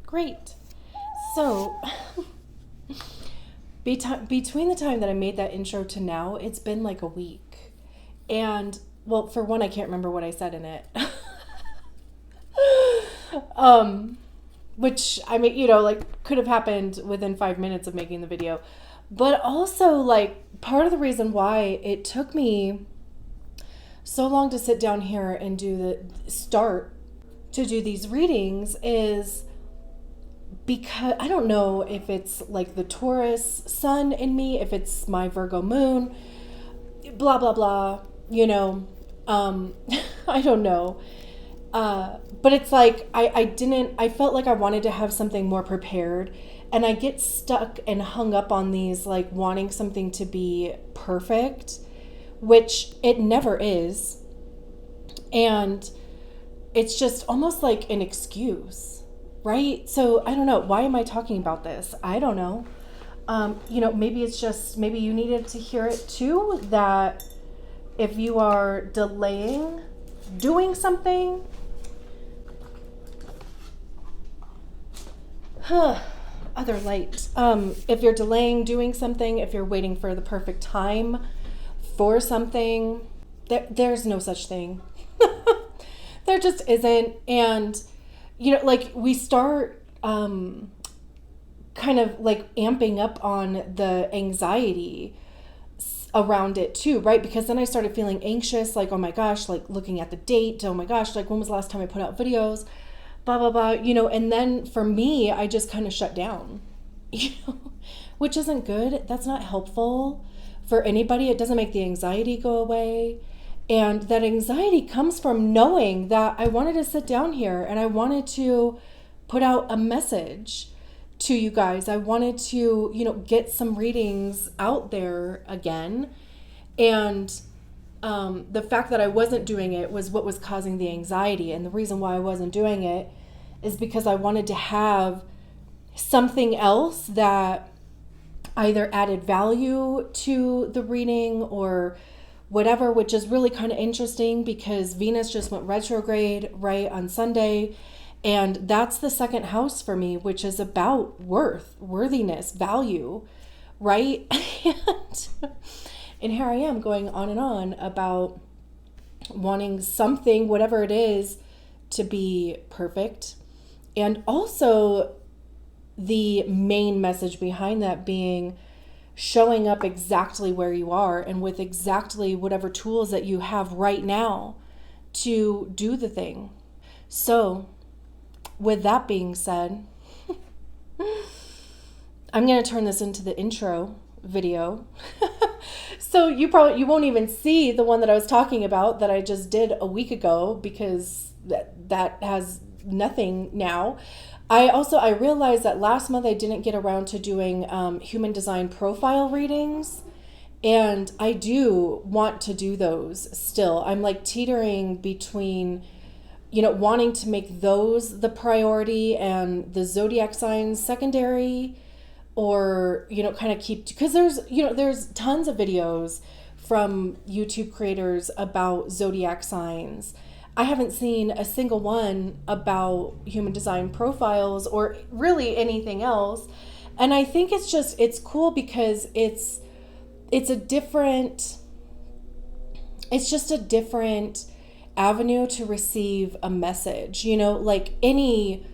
Great. So, between the time that I made that intro to now, it's been like a week. And, well, for one, I can't remember what I said in it. Which, I mean, like, could have happened within 5 minutes of making the video. But also, like, part of the reason why it took me so long to sit down here and do these readings is because I don't know if it's like the Taurus sun in me, if it's my Virgo moon, blah, blah, blah, I don't know. But it's like, I felt like I wanted to have something more prepared, and I get stuck and hung up on these, like, wanting something to be perfect, which it never is. And it's just almost like an excuse, right? So I don't know. Why am I talking about this? I don't know. Maybe you needed to hear it too, that if you are delaying doing something, other light. If you're delaying doing something, if you're waiting for the perfect time for something, there's no such thing. There just isn't. And, like, we start kind of like amping up on the anxiety around it too, right? Because then I started feeling anxious, like, oh my gosh, like looking at the date, oh my gosh, like when was the last time I put out videos, blah, blah, blah, and then for me, I just kind of shut down, which isn't good. That's not helpful for anybody. It doesn't make the anxiety go away. And that anxiety comes from knowing that I wanted to sit down here and I wanted to put out a message to you guys. I wanted to, get some readings out there again. And the fact that I wasn't doing it was what was causing the anxiety. And the reason why I wasn't doing it is because I wanted to have something else that either added value to the reading or whatever, which is really kind of interesting because Venus just went retrograde right on Sunday. And that's the second house for me, which is about worthiness, value, right? And here I am going on and on about wanting something, whatever it is, to be perfect. And also the main message behind that being showing up exactly where you are and with exactly whatever tools that you have right now to do the thing. So with that being said, I'm going to turn this into the intro video. So you won't even see the one that I was talking about that I just did a week ago because that has nothing now. I realized that last month I didn't get around to doing human design profile readings, and I do want to do those still. I'm like teetering between, wanting to make those the priority and the zodiac signs secondary, or, kind of keep, because there's tons of videos from YouTube creators about zodiac signs. I haven't seen a single one about human design profiles or really anything else. And I think it's cool because it's just a different avenue to receive a message, like any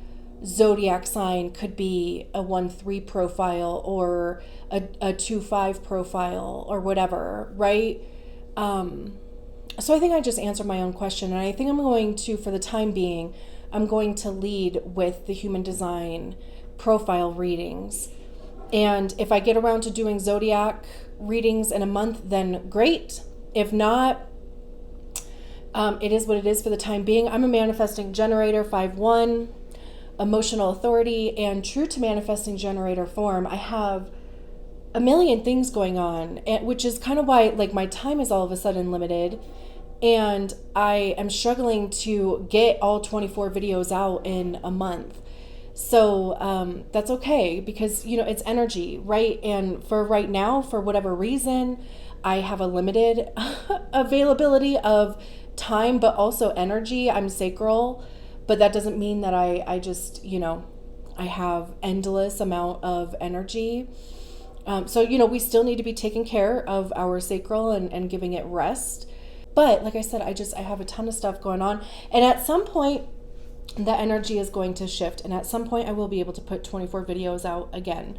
zodiac sign could be a 1-3 profile or a 2-5 profile or whatever, right? So I think I just answered my own question, and I think I'm going to, for the time being, I'm going to lead with the human design profile readings. And if I get around to doing zodiac readings in a month, then great. If not, it is what it is for the time being. I'm a manifesting generator, 5-1, emotional authority, and true to manifesting generator form. I have a million things going on, which is kind of why, like, my time is all of a sudden limited, and I am struggling to get all 24 videos out in a month. So that's okay because, it's energy, right? And for right now, for whatever reason, I have a limited availability of time, but also energy. I'm sacral, but that doesn't mean that I just, I I have endless amount of energy. So, we still need to be taking care of our sacral and giving it rest. But like I said, I have a ton of stuff going on. And at some point, the energy is going to shift. And at some point, I will be able to put 24 videos out again.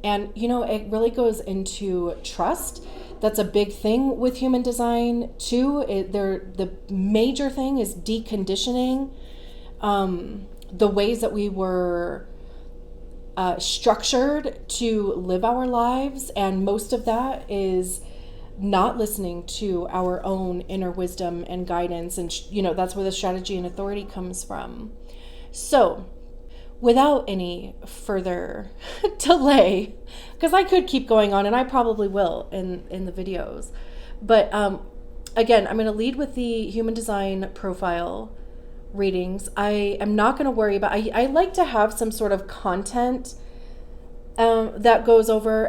And, it really goes into trust. That's a big thing with human design, too. The major thing is deconditioning the ways that we were structured to live our lives. And most of that is not listening to our own inner wisdom and guidance. And, that's where the strategy and authority comes from. So without any further delay, because I could keep going on, and I probably will in the videos. But again, I'm going to lead with the human design profile readings. I am not going to worry about, I like to have some sort of content that goes over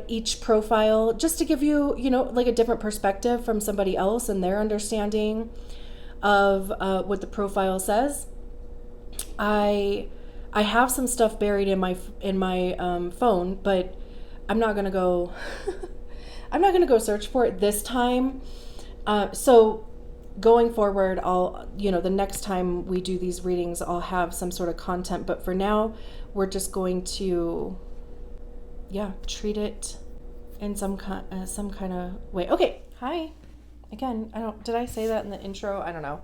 each profile, just to give you, like a different perspective from somebody else and their understanding of what the profile says. I have some stuff buried in my phone, but I'm not gonna go. I'm not gonna go search for it this time. So going forward, I'll the next time we do these readings, I'll have some sort of content. But for now, we're just going to treat it in some kind of way. Okay, hi again. Did I say that in the intro? I don't know.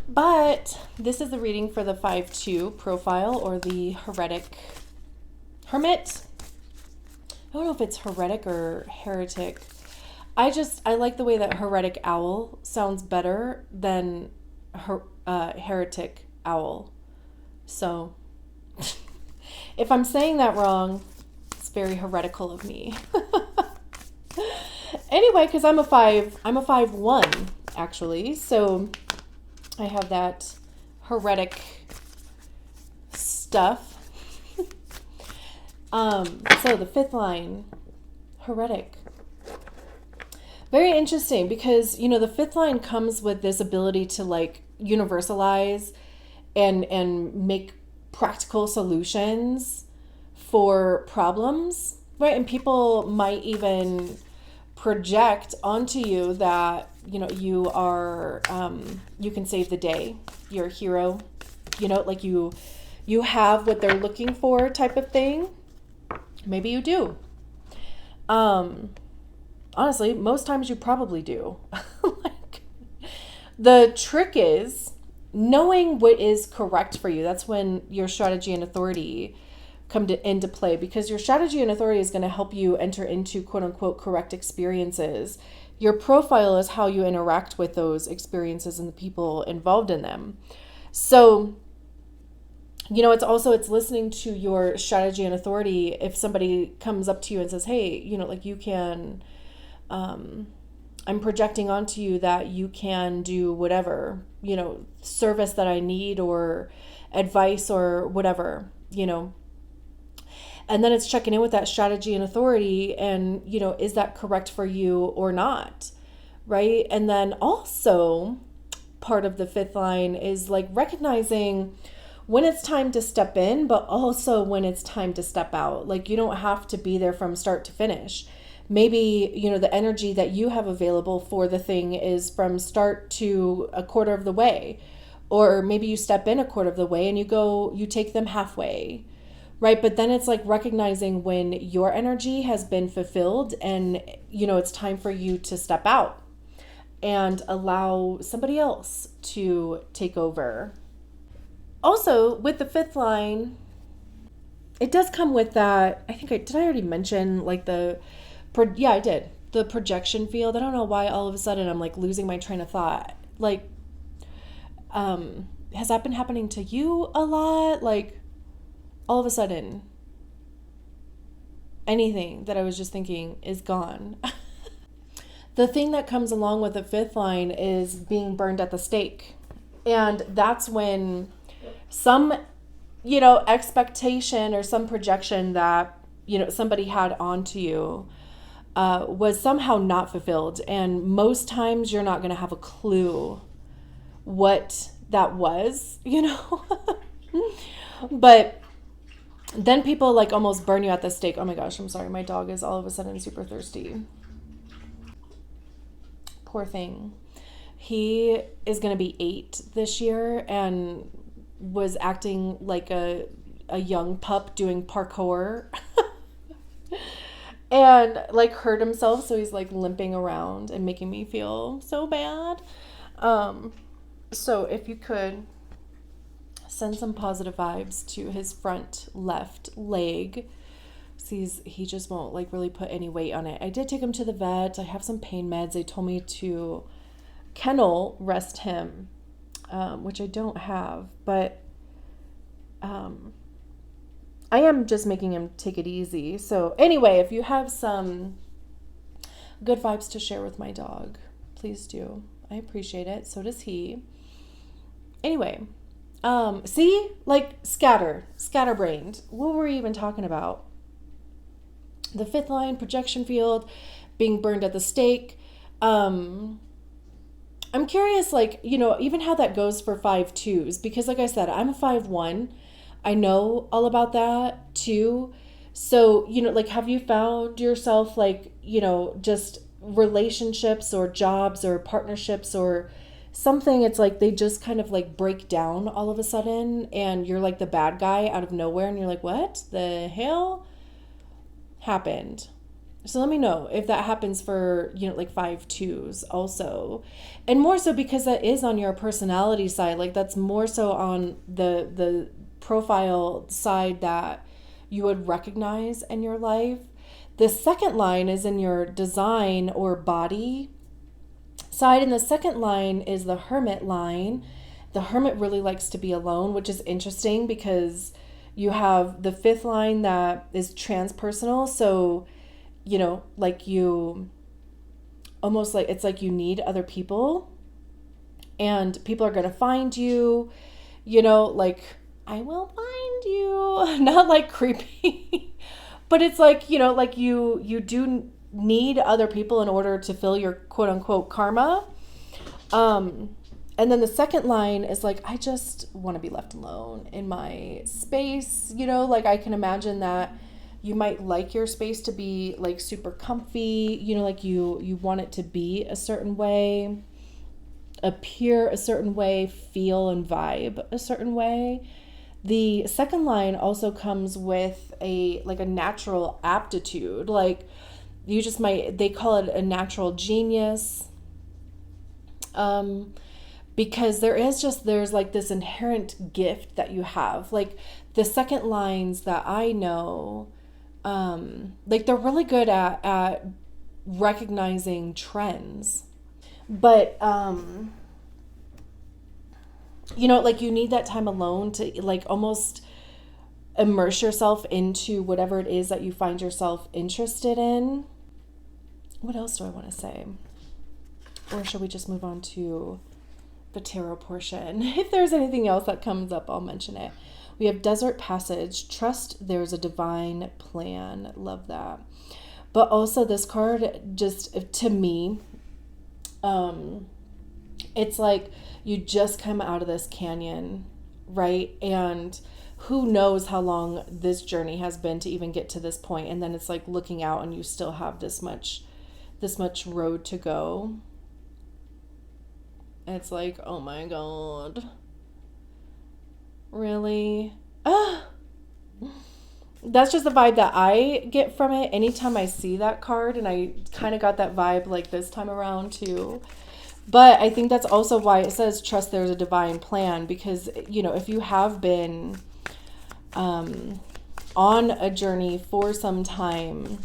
But this is the reading for the 5-2 profile, or the Hermit. I don't know if it's heretic or heretic. I like the way that heretic owl sounds better than heretic owl. So if I'm saying that wrong, it's very heretical of me. Anyway, because I'm a 5-1 actually, so I have that heretic stuff. So the 5th line, heretic. Very interesting, because the 5th line comes with this ability to like universalize and make practical solutions for problems, right? And people might even project onto you that you are you can save the day, you're a hero, like you have what they're looking for, type of thing. Maybe you do. Honestly, most times you probably do. Like, the trick is knowing what is correct for you. That's when your strategy and authority come into play, because your strategy and authority is going to help you enter into quote unquote correct experiences. Your profile is how you interact with those experiences and the people involved in them. So, it's listening to your strategy and authority. If somebody comes up to you and says, hey, like you can, I'm projecting onto you that you can do whatever, service that I need, or advice, or whatever, And then it's checking in with that strategy and authority, and, is that correct for you or not, right? And then also part of the 5th line is like recognizing when it's time to step in, but also when it's time to step out. Like, you don't have to be there from start to finish. Maybe, the energy that you have available for the thing is from start to a quarter of the way, or maybe you step in a quarter of the way and you take them halfway. Right. But then it's like recognizing when your energy has been fulfilled and, it's time for you to step out and allow somebody else to take over. Also, with the 5th line, it does come with that. Did I already mention like I did. The projection field. I don't know why all of a sudden I'm like losing my train of thought. Like, has that been happening to you a lot? Like, all of a sudden, anything that I was just thinking is gone. The thing that comes along with the 5th line is being burned at the stake. And that's when some, expectation or some projection that, somebody had onto you was somehow not fulfilled. And most times you're not going to have a clue what that was, But Then people like almost burn you at the stake. Oh my gosh, I'm sorry. My dog is all of a sudden super thirsty. Poor thing. He is going to be 8 this year and was acting like a young pup doing parkour and like hurt himself. So he's like limping around and making me feel so bad. So if you could send some positive vibes to his front left leg. He just won't like really put any weight on it. I did take him to the vet. I have some pain meds. They told me to kennel rest him, which I don't have, but I am just making him take it easy. So anyway, if you have some good vibes to share with my dog, please do. I appreciate it. So does he. Anyway, see, like scatterbrained. What were we even talking about? The 5th line, projection field, being burned at the stake. I'm curious, like, you know, even how that goes for 5-2s, because like I said, I'm a 5-1. I know all about that too. So, you know, like, have you found yourself like, you know, just relationships or jobs or partnerships or something, it's like they just kind of like break down all of a sudden and you're like the bad guy out of nowhere and you're like, what the hell happened? So let me know if that happens for, you know, like 5-2s also. And more so because that is on your personality side. Like that's more so on the profile side that you would recognize in your life. The 2nd line is in your design or body side. And the 2nd line is the hermit line. The hermit really likes to be alone, which is interesting because you have the 5th line that is transpersonal. So, you know, like you almost like, it's like you need other people and people are going to find you, you know, like I will find you, not like creepy, but it's like, you know, like you do need other people in order to fill your quote unquote karma. And then the 2nd line is like, I just want to be left alone in my space. You know, like I can imagine that you might like your space to be like super comfy, you know, like you want it to be a certain way, appear a certain way, feel and vibe a certain way. The 2nd line also comes with a natural aptitude. Like you just might, they call it a natural genius. Because there's like this inherent gift that you have. Like the 2nd lines that I know, like they're really good at recognizing trends. But, you know, like you need that time alone to like almost immerse yourself into whatever it is that you find yourself interested in. What else do I want to say? Or should we just move on to the tarot portion? If there's anything else that comes up, I'll mention it. We have Desert Passage. Trust there's a divine plan. Love that. But also this card, just to me, it's like you just come out of this canyon, right? And who knows how long this journey has been to even get to this point. And then it's like looking out and you still have this much road to go. It's like, oh my God. Really? That's just the vibe that I get from it anytime I see that card. And I kind of got that vibe like this time around too. But I think that's also why it says trust there's a divine plan. Because, you know, if you have been on a journey for some time,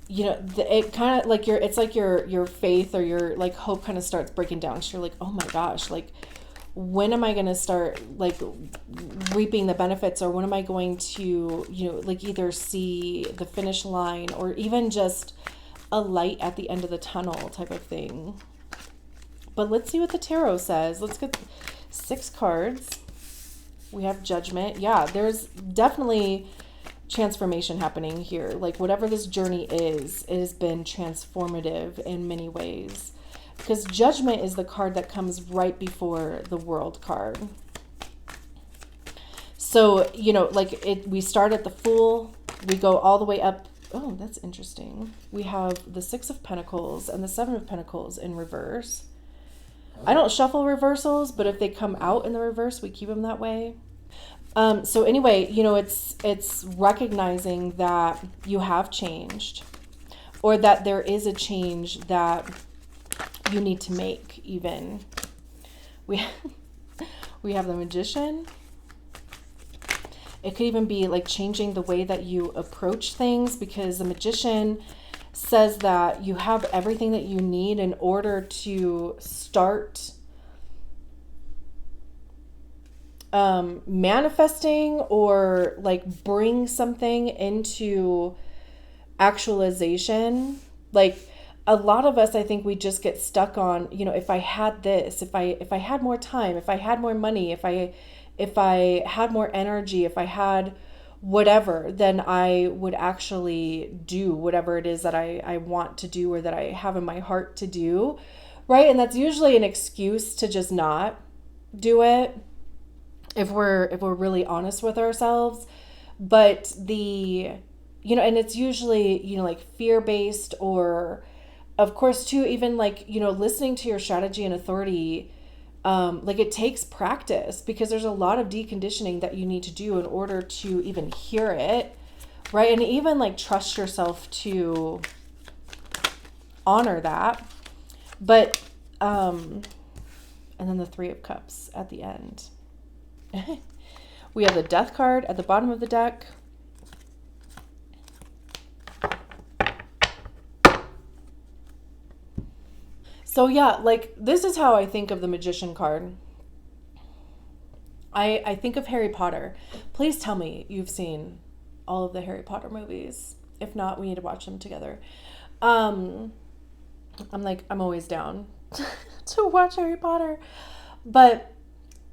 you know, it kind of like it's like your faith or your like hope kind of starts breaking down. So you're like, oh my gosh, like when am I going to start like reaping the benefits, or when am I going to, you know, like either see the finish line or even just a light at the end of the tunnel type of thing. But let's see what the tarot says. Let's get 6 cards. We have Judgment. Yeah, there's definitely transformation happening here. Like whatever this journey is, it has been transformative in many ways, because Judgment is the card that comes right before the World card. So, we start at the Fool, we go all the way up. Oh, that's interesting. We have the Six of Pentacles and the Seven of Pentacles in reverse. I don't shuffle reversals, but if they come out in the reverse, we keep them that way. So anyway, it's recognizing that you have changed, or that there is a change that you need to make even. We have the Magician. It could even be like changing the way that you approach things, because the Magician says that you have everything that you need in order to start manifesting, or like bring something into actualization. Like a lot of us, I think we just get stuck on, if I had this, if I had more time, if I had more money, if I had more energy, if I had whatever, then I would actually do whatever it is that I want to do, or that I have in my heart to do, right? And that's usually an excuse to just not do it, if we're really honest with ourselves. But and it's usually, like fear-based, or of course too, even like, listening to your strategy and authority. Like it takes practice, because there's a lot of deconditioning that you need to do in order to even hear it, right? And even like trust yourself to honor that. But, and then the Three of Cups at the end. We have the Death card at the bottom of the deck. So yeah, like this is how I think of the Magician card. I think of Harry Potter. Please tell me you've seen all of the Harry Potter movies. If not, we need to watch them together. I'm always down to watch Harry Potter. But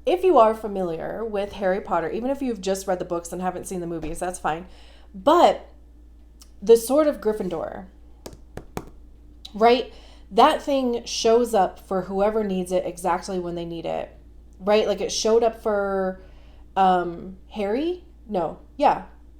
if you are familiar with Harry Potter, even if you've just read the books and haven't seen the movies, that's fine. But the Sword of Gryffindor, right? That thing shows up for whoever needs it exactly when they need it, right? Like it showed up for Harry.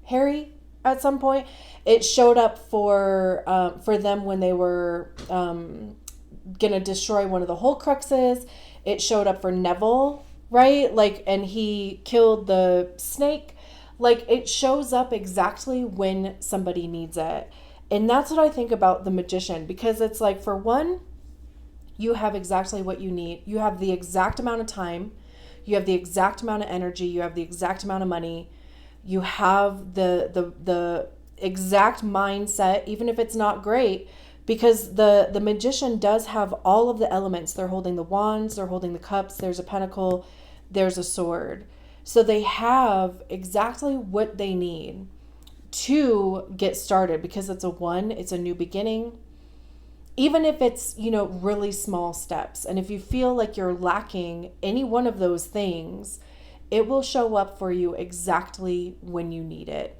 Harry at some point. It showed up for them when they were gonna destroy one of the Horcruxes. It showed up for Neville, right? Like, and he killed the snake. Like it shows up exactly when somebody needs it. And that's what I think about the Magician, because it's like, for one, you have exactly what you need. You have the exact amount of time. You have the exact amount of energy. You have the exact amount of money. You have the exact mindset, even if it's not great, because the Magician does have all of the elements. They're holding the wands, they're holding the cups, there's a pentacle, there's a sword. So they have exactly what they need to get started, because it's a new beginning. Even if it's, really small steps. And if you feel like you're lacking any one of those things, it will show up for you exactly when you need it.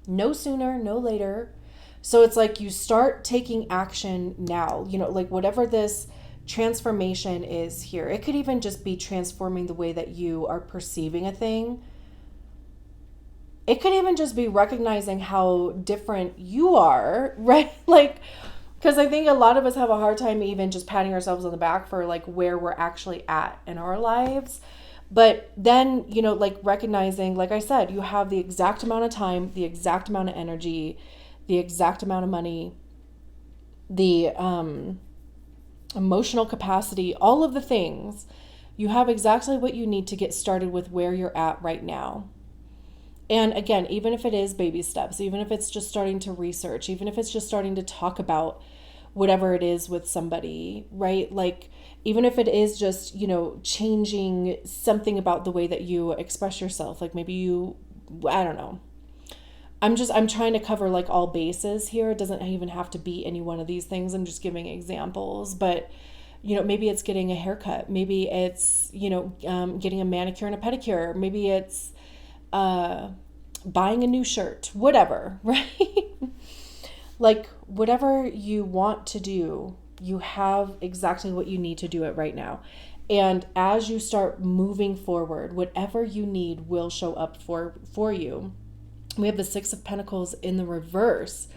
No sooner, no later. So it's like you start taking action now, like whatever this transformation is here. It could even just be transforming the way that you are perceiving a thing. It could even just be recognizing how different you are, right? Like, because I think a lot of us have a hard time even just patting ourselves on the back for like where we're actually at in our lives. But then, like recognizing, like I said, you have the exact amount of time, the exact amount of energy, the exact amount of money, the emotional capacity, all of the things. You have exactly what you need to get started with where you're at right now. And again, even if it is baby steps, even if it's just starting to research, even if it's just starting to talk about whatever it is with somebody, right? Like, even if it is just, changing something about the way that you express yourself, like maybe I don't know. I'm trying to cover like all bases here. It doesn't even have to be any one of these things. I'm just giving examples, but maybe it's getting a haircut. Maybe it's, getting a manicure and a pedicure. Maybe it's, buying a new shirt, whatever, right? Like whatever you want to do, you have exactly what you need to do it right now. And as you start moving forward, whatever you need will show up for you. We have the Six of Pentacles in the reverse.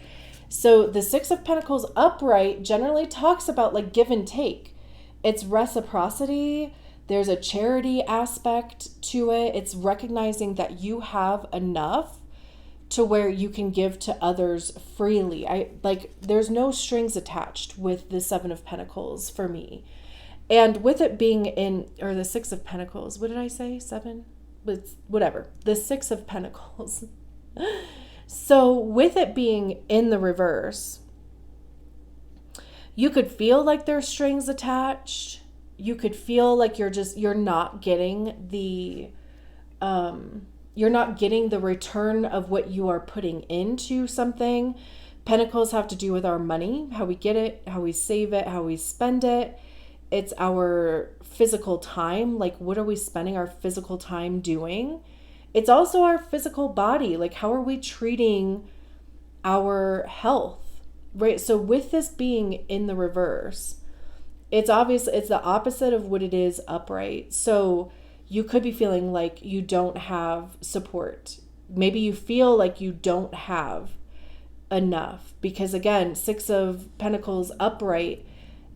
So the Six of Pentacles upright generally talks about like give and take. It's reciprocity. There's a charity aspect to it. It's recognizing that you have enough to where you can give to others freely. There's no strings attached with the Seven of Pentacles for me. And with it being or the Six of Pentacles, what did I say? Seven? Whatever. The Six of Pentacles. So with it being in the reverse, you could feel like there's strings attached. You could feel like you're not getting the return of what you are putting into something. Pentacles have to do with our money, how we get it, how we save it, how we spend it. It's our physical time. Like, what are we spending our physical time doing? It's also our physical body. Like, how are we treating our health, right? So with this being in the reverse, it's the opposite of what it is upright. So you could be feeling like you don't have support. Maybe you feel like you don't have enough because, again, Six of Pentacles upright,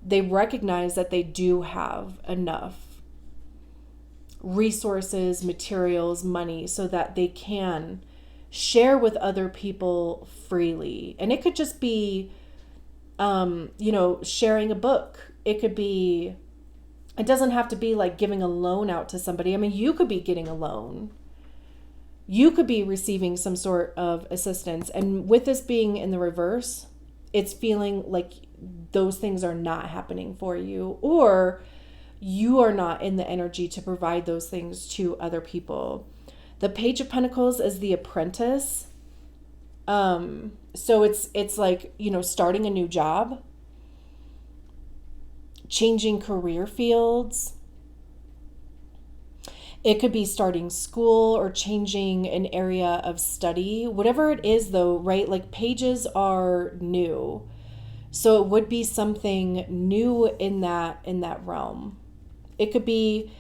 they recognize that they do have enough resources, materials, money, so that they can share with other people freely. And it could just be, sharing a book. It doesn't have to be like giving a loan out to somebody. I mean, you could be getting a loan. You could be receiving some sort of assistance. And with this being in the reverse, it's feeling like those things are not happening for you, or you are not in the energy to provide those things to other people. The Page of Pentacles is the apprentice. So it's like, starting a new job, changing career fields. It could be starting school or changing an area of study. Whatever it is though, right? Like pages are new. So it would be something new in that realm. It could be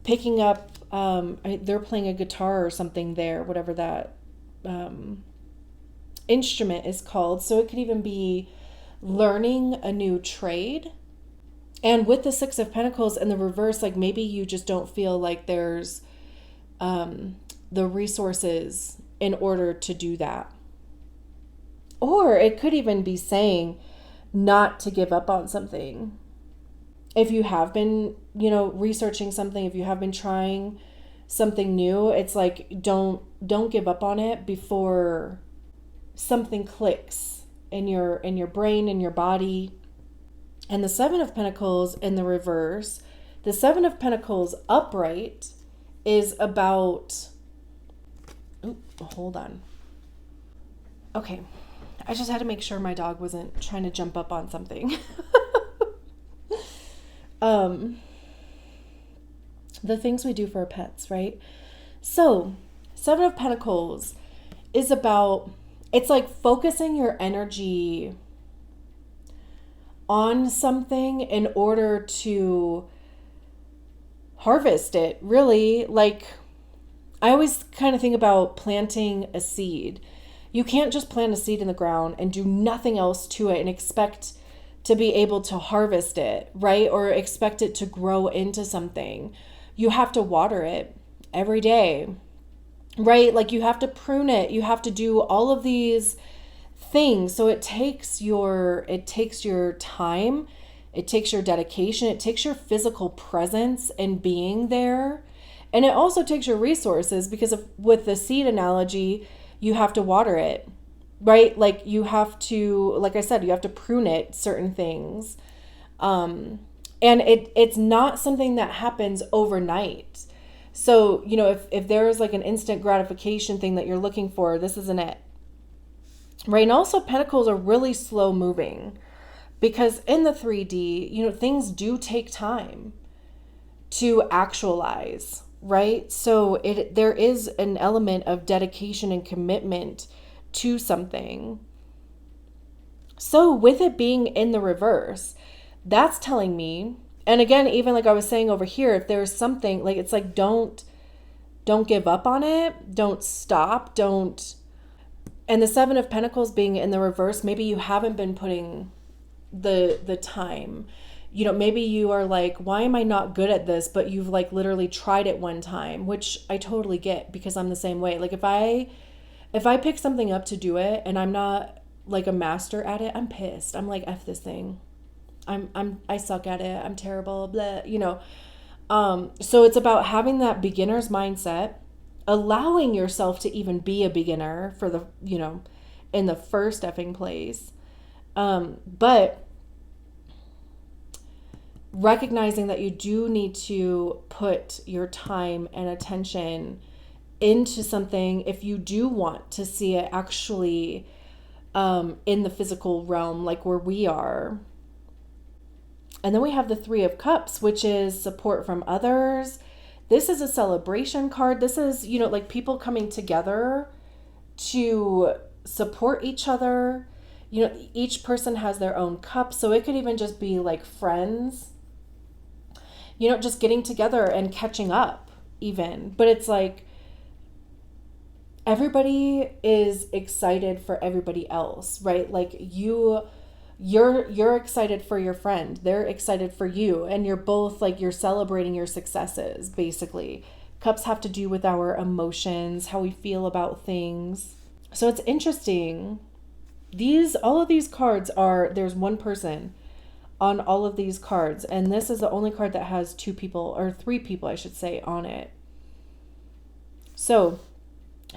picking up, they're playing a guitar or something there, whatever that instrument is called. So it could even be learning a new trade. And with the Six of Pentacles in the reverse, like maybe you just don't feel like there's the resources in order to do that. Or it could even be saying not to give up on something. If you have been, researching something, if you have been trying something new, it's like don't give up on it before something clicks in your brain, in your body. And the Seven of Pentacles in the reverse, the Seven of Pentacles upright is about, hold on. Okay. I just had to make sure my dog wasn't trying to jump up on something. The things we do for our pets, right? So, Seven of Pentacles is about, it's like focusing your energy on something in order to harvest it, really. Like, I always kind of think about planting a seed. You can't just plant a seed in the ground and do nothing else to it and expect to be able to harvest it, right? Or expect it to grow into something. You have to water it every day, right? Like you have to prune it. You have to do all of these things. So it takes your time, it takes your dedication, it takes your physical presence and being there. And it also takes your resources because with the seed analogy, you have to water it, right? Like you have to, like I said, you have to prune it, certain things. And it's not something that happens overnight. So, if there is like an instant gratification thing that you're looking for, this isn't it. Right? And also Pentacles are really slow moving because in the 3D, things do take time to actualize, right? So there is an element of dedication and commitment to something. So with it being in the reverse, that's telling me And again, even like I was saying over here, if there's something like, it's like, don't give up on it. Don't stop. Don't. And the Seven of Pentacles being in the reverse, maybe you haven't been putting the time. You know, maybe you are like, why am I not good at this? But you've like literally tried it one time, which I totally get, because I'm the same way. Like if I pick something up to do it and I'm not like a master at it, I'm pissed. I'm like, F this thing. I suck at it. I'm terrible, blah, you know. So it's about having that beginner's mindset, allowing yourself to even be a beginner for the, you know, in the first effing place. But recognizing that you do need to put your time and attention into something if you do want to see it actually in the physical realm, like where we are. And then we have the Three of Cups, which is support from others. This is a celebration card. This is, you know, like people coming together to support each other. You know, each person has their own cup. So it could even just be like friends, you know, just getting together and catching up even. But it's like everybody is excited for everybody else, right? Like you're excited for your friend, they're excited for you, and you're both like, you're celebrating your successes basically. Cups have to do with our emotions, how we feel about things. So it's interesting. All of these cards there's one person on all of these cards, and this is the only card that has two people, or three people I should say, on it. So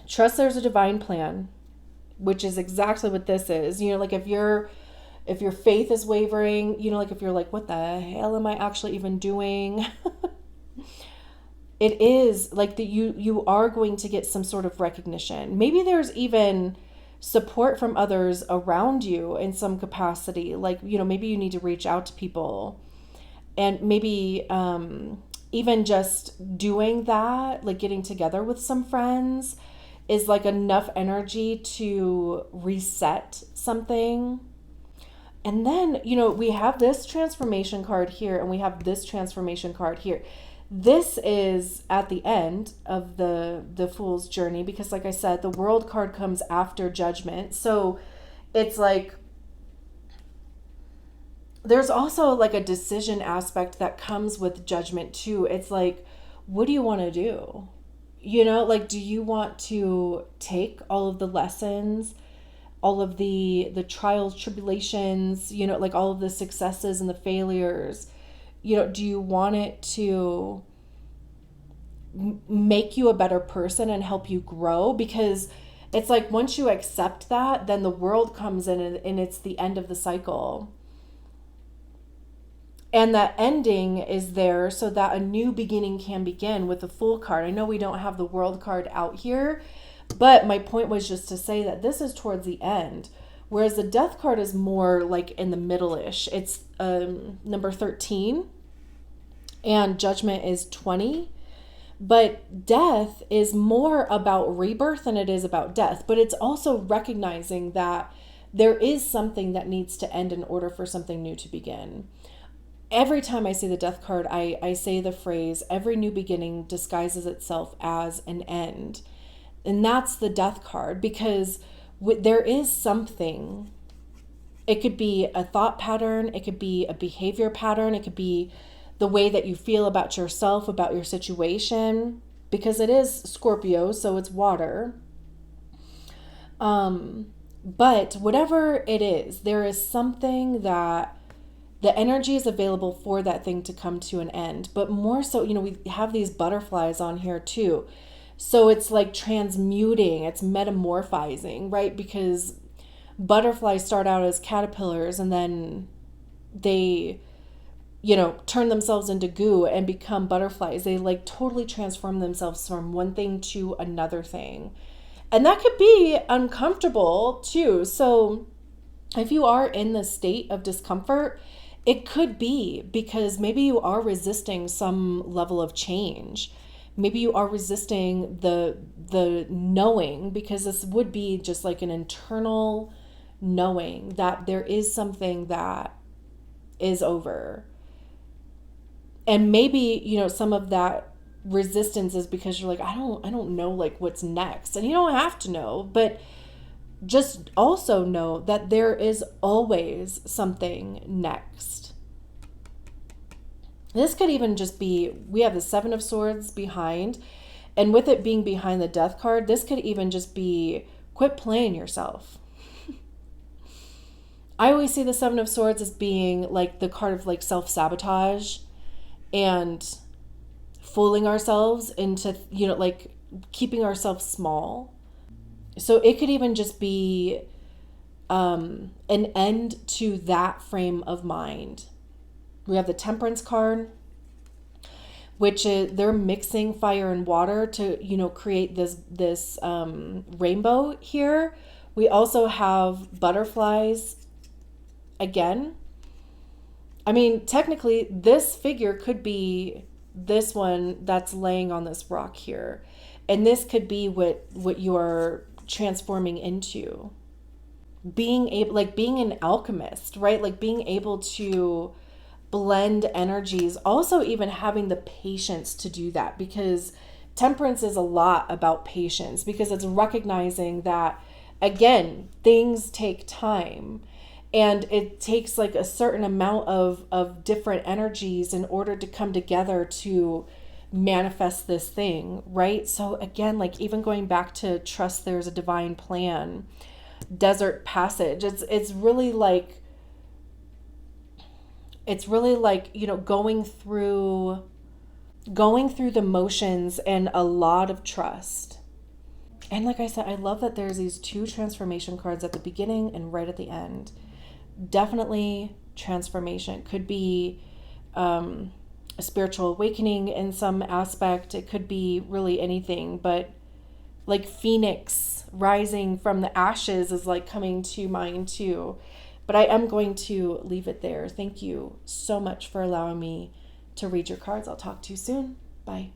trust there's a divine plan, which is exactly what this is. You know, like if your faith is wavering, you know, like if you're like, what the hell am I actually even doing? It is like that you are going to get some sort of recognition. Maybe there's even support from others around you in some capacity. Like, you know, maybe you need to reach out to people, and maybe even just doing that, like getting together with some friends, is like enough energy to reset something. And then, you know, we have this transformation card here, and we have this transformation card here. This is at the end of the Fool's journey, because like I said, the World card comes after Judgment. So it's like there's also like a decision aspect that comes with Judgment too. It's like, what do you want to do? You know, like, do you want to take all of the lessons, all of the trials, tribulations, you know, like all of the successes and the failures, you know, do you want it to make you a better person and help you grow? Because it's like once you accept that, then the World comes in, and it's the end of the cycle. And that ending is there so that a new beginning can begin with the Fool card. I know we don't have the World card out here, but my point was just to say that this is towards the end, whereas the Death card is more like in the middle-ish. It's number 13, and Judgment is 20. But Death is more about rebirth than it is about death. But it's also recognizing that there is something that needs to end in order for something new to begin. Every time I see the Death card, I say the phrase, every new beginning disguises itself as an end. And that's the Death card, because there is something. It could be a thought pattern. It could be a behavior pattern. It could be the way that you feel about yourself, about your situation, because it is Scorpio, so it's water. But whatever it is, there is something that the energy is available for that thing to come to an end. But more so, you know, we have these butterflies on here too. So it's like transmuting, it's metamorphizing, right? Because butterflies start out as caterpillars, and then they, you know, turn themselves into goo and become butterflies. They like totally transform themselves from one thing to another thing. And that could be uncomfortable too. So if you are in the state of discomfort, it could be because maybe you are resisting some level of change. Maybe you are resisting the knowing, because this would be just like an internal knowing that there is something that is over. And maybe, some of that resistance is because you're like, I don't know like what's next. And you don't have to know, but just also know that there is always something next. This could even just be, we have the Seven of Swords behind, and with it being behind the Death card, this could even just be quit playing yourself. I always see the Seven of Swords as being like the card of like self-sabotage and fooling ourselves into, like keeping ourselves small. So it could even just be an end to that frame of mind. We have the Temperance card, which is they're mixing fire and water to, create this rainbow here. We also have butterflies again. I mean, technically, this figure could be this one that's laying on this rock here. And this could be what you're transforming into. Being an alchemist, right? Like being able to blend energies. Also even having the patience to do that, because temperance is a lot about patience, because it's recognizing that, again, things take time. And it takes like a certain amount of different energies in order to come together to manifest this thing, right? So again, like even going back to trust there's a divine plan, desert passage, it's really like, going through the motions and a lot of trust. And like I said, I love that there's these two transformation cards at the beginning and right at the end. Definitely transformation. Could be a spiritual awakening in some aspect. It could be really anything, but like Phoenix rising from the ashes is like coming to mind too. But I am going to leave it there. Thank you so much for allowing me to read your cards. I'll talk to you soon. Bye.